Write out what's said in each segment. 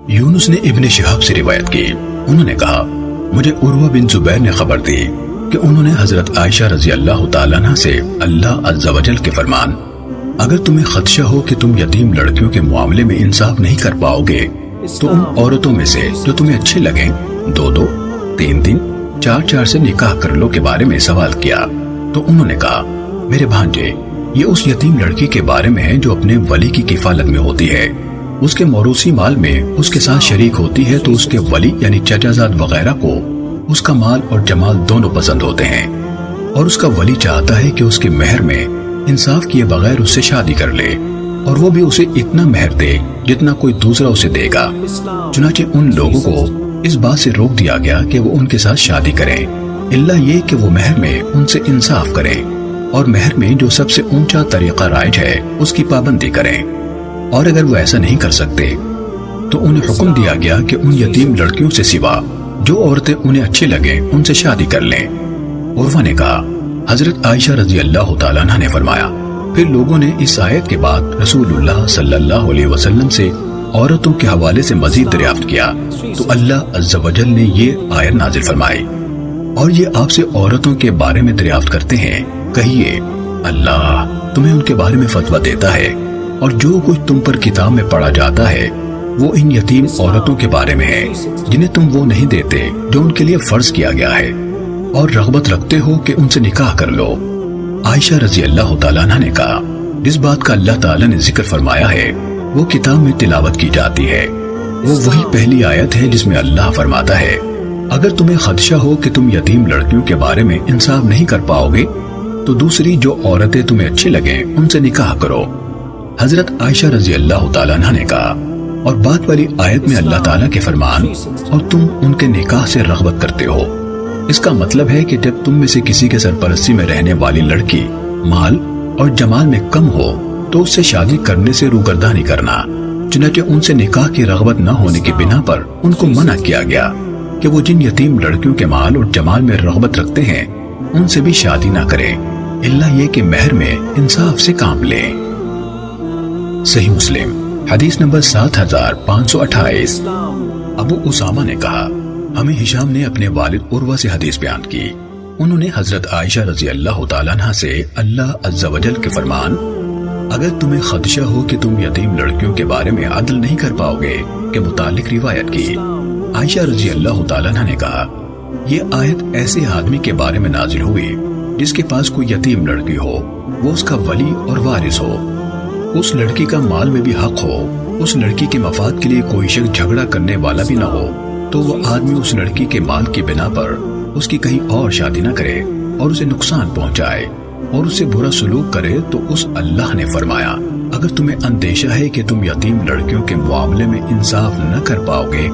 یونس نے ابن شہاب سے روایت کی، انہوں نے کہا مجھے عروہ بن زبیر نے خبر دی کہ انہوں نے حضرت عائشہ رضی اللہ تعالیٰ عنہ سے اللہ عز و جل کے فرمان اگر تمہیں خدشہ ہو کہ تم یتیم لڑکیوں کے معاملے میں انصاف نہیں کر پاؤ گے تو ان عورتوں میں سے جو تمہیں اچھے لگیں 2-2 3-3 4-4 سے نکاح کر لو کے بارے میں سوال کیا تو انہوں نے کہا میرے بھانجے یہ اس یتیم لڑکی کے بارے میں ہے جو اپنے ولی کی کفالت میں ہوتی ہے، اس کے موروثی مال میں اس کے ساتھ شریک ہوتی ہے تو اس کے ولی یعنی چچا زاد وغیرہ کو اس کا مال اور جمال دونوں پسند ہوتے ہیں اور اس کا ولی چاہتا ہے کہ اس کے مہر میں انصاف کیے بغیر اس سے شادی کر لے اور وہ بھی اسے اتنا مہر دے جتنا کوئی دوسرا اسے دے گا۔ چنانچہ ان لوگوں کو اس بات سے روک دیا گیا کہ وہ ان کے ساتھ شادی کریں الا یہ کہ وہ مہر میں ان سے انصاف کریں اور مہر میں جو سب سے اونچا طریقہ رائج ہے اس کی پابندی کریں، اور اگر وہ ایسا نہیں کر سکتے تو انہیں حکم دیا گیا کہ ان یتیم لڑکیوں سے سوا جو عورتیں انہیں اچھی لگیں ان سے شادی کر لیں۔ عروہ نے کہا حضرت عائشہ رضی اللہ تعالیٰ عنہ نے فرمایا پھر لوگوں نے اس آیت کے بعد رسول اللہ صلی اللہ علیہ وسلم سے عورتوں کے حوالے سے مزید دریافت کیا تو اللہ عز و جل نے یہ آیت نازل فرمائی اور یہ آپ سے عورتوں کے بارے میں دریافت کرتے ہیں، کہیے اللہ تمہیں ان کے بارے میں فتویٰ دیتا ہے اور جو کچھ تم پر کتاب میں پڑھا جاتا ہے وہ ان یتیم عورتوں کے بارے میں ہے جنہیں تم وہ نہیں دیتے جو ان کے لیے فرض کیا گیا ہے اور رغبت رکھتے ہو کہ ان سے نکاح کر لو۔ عائشہ رضی اللہ تعالیٰ عنہ نے کہا جس بات کا اللہ تعالیٰ نے ذکر فرمایا ہے وہ کتاب میں تلاوت کی جاتی ہے، وہ وہی پہلی آیت ہے جس میں اللہ فرماتا ہے اگر تمہیں خدشہ ہو کہ تم یتیم لڑکیوں کے بارے میں انصاف نہیں کر پاؤ گے تو دوسری جو عورتیں تمہیں اچھی لگیں ان سے نکاح کرو۔ حضرت عائشہ رضی اللہ تعالیٰ عنہ نے کہا اور بات والی آیت میں اللہ تعالیٰ کے فرمان اور تم ان کے نکاح سے رغبت کرتے ہو، اس کا مطلب ہے کہ جب تم میں سے کسی کے سرپرستی میں رہنے والی لڑکی مال اور جمال میں کم ہو تو اس سے شادی کرنے سے روگردانی کرنا، چنانچہ ان سے نکاح کی رغبت نہ ہونے کی بنا پر ان کو منع کیا گیا کہ وہ جن یتیم لڑکیوں کے مال اور جمال میں رغبت رکھتے ہیں ان سے بھی شادی نہ کریں الا یہ کہ مہر میں انصاف سے کام لیں۔ صحیح مسلم حدیث نمبر 7528۔ ابو اسامہ نے کہا ہمیں ہشام نے اپنے والد عروہ سے حدیث بیان کی، انہوں نے حضرت عائشہ رضی اللہ تعالیٰ عنہ سے اللہ عز و جل کے فرمان اگر تمہیں خدشہ ہو کہ تم یتیم لڑکیوں کے بارے میں عدل نہیں کر پاؤ گے کے متعلق روایت کی۔ عائشہ رضی اللہ تعالیٰ عنہ نے کہا یہ آیت ایسے آدمی کے بارے میں نازل ہوئی جس کے پاس کوئی یتیم لڑکی ہو، وہ اس کا ولی اور وارث ہو، اس لڑکی کا مال میں بھی حق ہو، اس لڑکی کے مفاد کے لیے کوئی شخص جھگڑا کرنے والا بھی نہ ہو تو وہ آدمی اس لڑکی کے مال کی بنا پر اس کی کہیں اور شادی نہ کرے اور اسے نقصان پہنچائے اور اسے برا سلوک کرے تو اس اللہ نے فرمایا اگر تمہیں اندیشہ ہے کہ تم یتیم لڑکیوں کے معاملے میں انصاف نہ کر پاؤ گے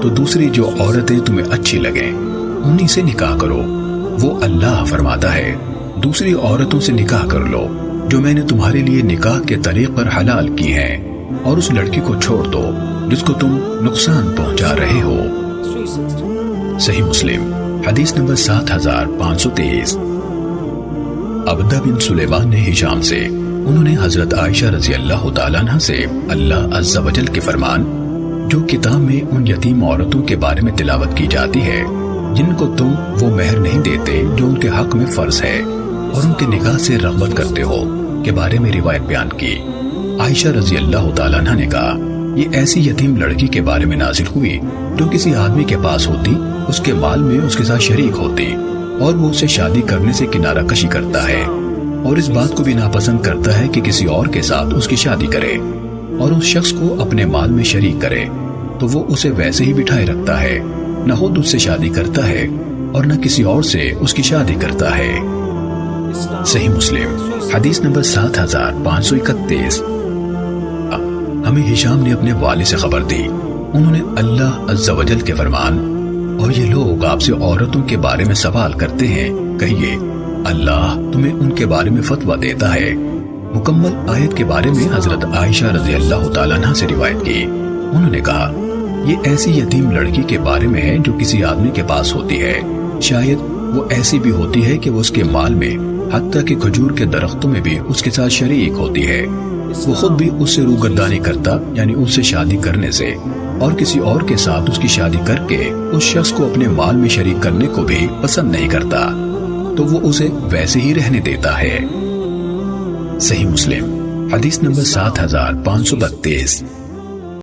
تو دوسری جو عورتیں تمہیں اچھی لگیں انہی سے نکاح کرو، وہ اللہ فرماتا ہے دوسری عورتوں سے نکاح کر لو جو میں نے تمہارے لیے نکاح کے طریق پر حلال کی ہیں اور اس لڑکی کو چھوڑ دو جس کو تم نقصان پہنچا رہے ہو۔ صحیح مسلم حدیث نمبر 7523۔ عبدہ بن سلیمان نے ہشام سے، انہوں نے حضرت عائشہ رضی اللہ تعالیٰ عنہ سے اللہ عز و جل کے فرمان جو کتاب میں ان یتیم عورتوں کے بارے میں تلاوت کی جاتی ہے جن کو تم وہ مہر نہیں دیتے جو ان کے حق میں فرض ہے اور ان کے نکاح سے رغبت کرتے ہو کے بارے میں روایت بیان کی۔ عائشہ رضی اللہ تعالیٰ عنہ نے کہا یہ ایسی یتیم لڑکی کے بارے میں نازل ہوئی جو کسی آدمی کے پاس ہوتی، اس کے مال میں اس کے ساتھ شریک ہوتی اور وہ اسے شادی کرنے سے کنارہ کشی کرتا ہے اور اس بات کو بھی ناپسند کرتا ہے کہ کسی اور کے ساتھ اس کی شادی کرے اور اس شخص کو اپنے مال میں شریک کرے تو وہ اسے ویسے ہی بٹھائے رکھتا ہے، نہ خود اس سے شادی کرتا ہے اور نہ کسی اور سے اس کی شادی کرتا ہے۔ صحیح مسلم حدیث نمبر 7531۔ ہمیں ہشام نے اپنے والد سے خبر دی، انہوں نے اللہ عز و جل کے فرمان اور یہ لوگ آپ سے عورتوں کے بارے میں سوال کرتے ہیں، کہیے اللہ تمہیں ان کے بارے میں فتویٰ دیتا ہے۔ مکمل آیت کے بارے میں حضرت عائشہ رضی اللہ تعالیٰ عنہ سے روایت کی، انہوں نے کہا یہ ایسی یتیم لڑکی کے بارے میں ہے جو کسی آدمی کے پاس ہوتی ہے، شاید وہ ایسی بھی ہوتی ہے کہ وہ اس کے مال میں حتیٰ کہ کھجور کے درختوں میں بھی اس کے ساتھ شریک ہوتی ہے، وہ خود بھی اس سے روگردانی کرتا یعنی اس سے شادی کرنے سے اور کسی اور کے ساتھ اس کی شادی کر کے اس شخص کو اپنے مال میں شریک کرنے کو بھی پسند نہیں کرتا تو وہ اسے ویسے ہی رہنے دیتا ہے۔ صحیح مسلم حدیث نمبر 7532۔